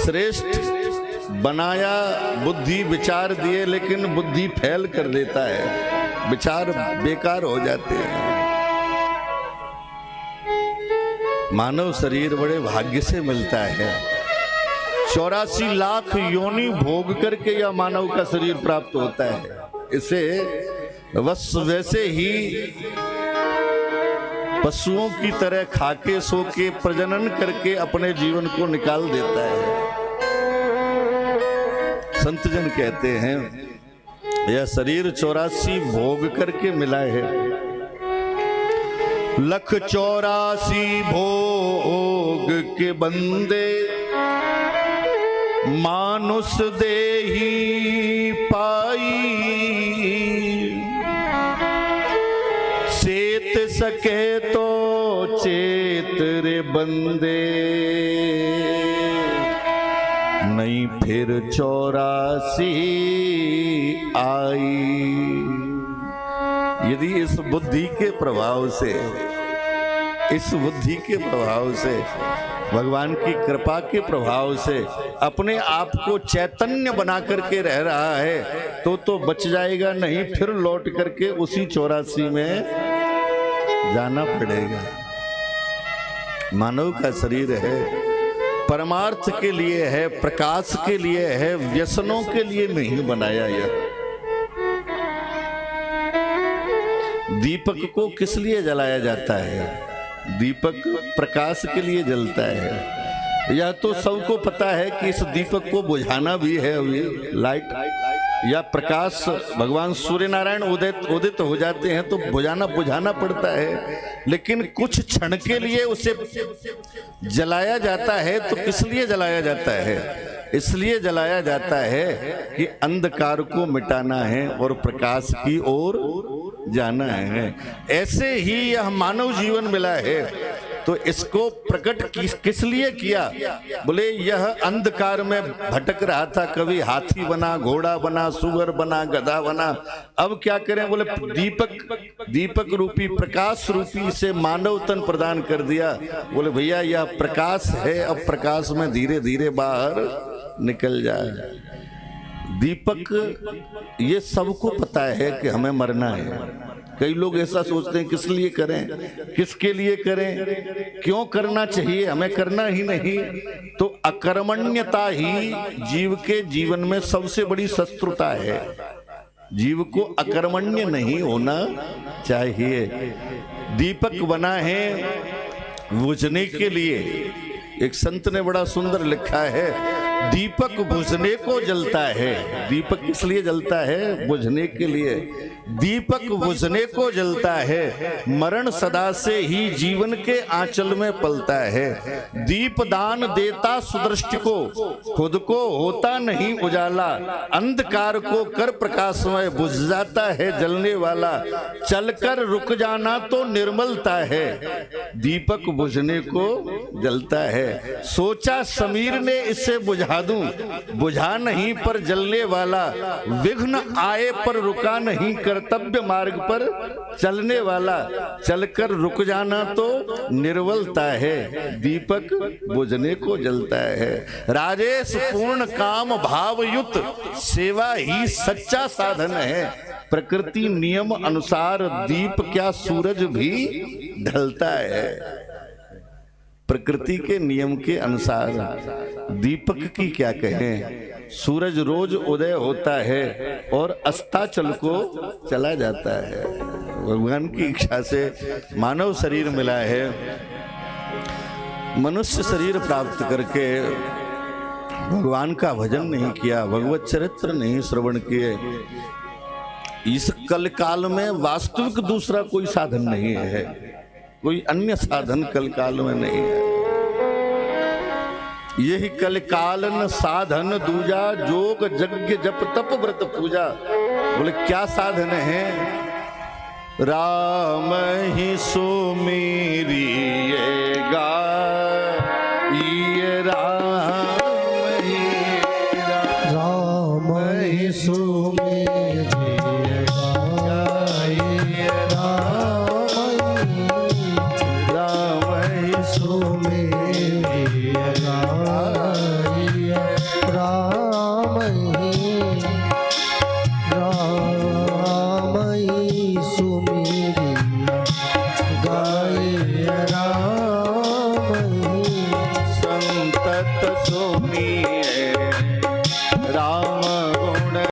श्रेष्ठ बनाया, बुद्धि विचार दिए, लेकिन बुद्धि फैल कर देता है, विचार बेकार हो जाते हैं। मानव शरीर बड़े भाग्य से मिलता है। 84 लाख योनि भोग करके यह मानव का शरीर प्राप्त होता है। इसे बस वैसे ही पशुओं की तरह खाके सो के प्रजनन करके अपने जीवन को निकाल देता है। संत जन कहते हैं यह शरीर 84 भोग करके मिला है। 184 भोग के बंदे मानुष देही पाई, सेत सके तो चेत रे बंदे, नहीं फिर 84 आई। यदि इस बुद्धि के प्रभाव से, इस बुद्धि के प्रभाव से, भगवान की कृपा के प्रभाव से अपने आप को चैतन्य बना करके रह रहा है तो बच जाएगा, नहीं फिर लौट करके उसी 84 में जाना पड़ेगा। मानव का शरीर है, परमार्थ के लिए है, प्रकाश के लिए है, व्यसनों के लिए नहीं बनाया। यह दीपक को किस लिए जलाया जाता है? दीपक प्रकाश के लिए जलता है। यह तो सबको पता है कि इस दीपक को बुझाना भी है। अभी लाइट या प्रकाश, भगवान सूर्य नारायण उदित हो जाते हैं तो बुझाना पड़ता है, लेकिन कुछ क्षण के लिए उसे जलाया जाता है। तो किस लिए जलाया जाता है? इसलिए जलाया जाता है कि अंधकार को मिटाना है और प्रकाश की ओर जाना है। ऐसे ही यह मानव जीवन मिला है, तो इसको प्रकट किस लिए किया? बोले यह अंधकार में भटक रहा था, कभी हाथी बना, घोड़ा बना, सुअर बना, गधा बना। अब क्या करें? बोले दीपक रूपी, प्रकाश रूपी से मानव तन प्रदान कर दिया। बोले भैया यह प्रकाश है, अब प्रकाश में धीरे धीरे बाहर निकल जाए। दीपक, ये सबको पता है कि हमें मरना है। कई लोग ऐसा सोचते हैं किस लिए करें, किसके लिए करें, क्यों करना चाहिए, हमें करना ही नहीं। तो अकर्मण्यता ही जीव के जीवन में सबसे बड़ी शत्रुता है। जीव को अकर्मण्य नहीं होना चाहिए। दीपक बना है बुझने के लिए। एक संत ने बड़ा सुंदर लिखा है, दीपक बुझने को जलता है। दीपक इसलिए जलता है, बुझने के लिए। दीपक बुझने को जलता है, मरण सदा से ही जीवन के आंचल में पलता है। दीप दान देता सुदृष्टि को, खुद को होता नहीं उजाला। अंधकार को कर प्रकाशमय, बुझ जाता है जलने वाला। चलकर रुक जाना तो निर्मलता है, दीपक बुझने को जलता है। सोचा समीर ने इसे बुझा दूं, बुझा नहीं पर जलने वाला। विघ्न आए पर रुका नहीं, कर्तव्य मार्ग पर चलने वाला। चलकर रुक जाना तो निर्वलता है, दीपक बुझने को जलता है। राजेश पूर्ण काम भावयुत, सेवा ही सच्चा साधन है। प्रकृति नियम अनुसार दीप क्या सूरज भी ढलता है। प्रकृति के नियम के अनुसार दीपक की क्या कहें, सूरज रोज उदय होता है और अस्ताचल को चला जाता है। भगवान की इच्छा से मानव शरीर मिला है। मनुष्य शरीर प्राप्त करके भगवान का भजन नहीं किया, भगवत चरित्र नहीं श्रवण किए। इस कल काल में वास्तविक दूसरा कोई साधन नहीं है, कोई अन्य साधन कल काल में नहीं है। यही कल कालन साधन दूजा, जोग यज्ञ जप तप व्रत पूजा। बोले क्या साधन है? राम ही सो मेरी ये गाइए, राम ही सो मेरी सुमीरा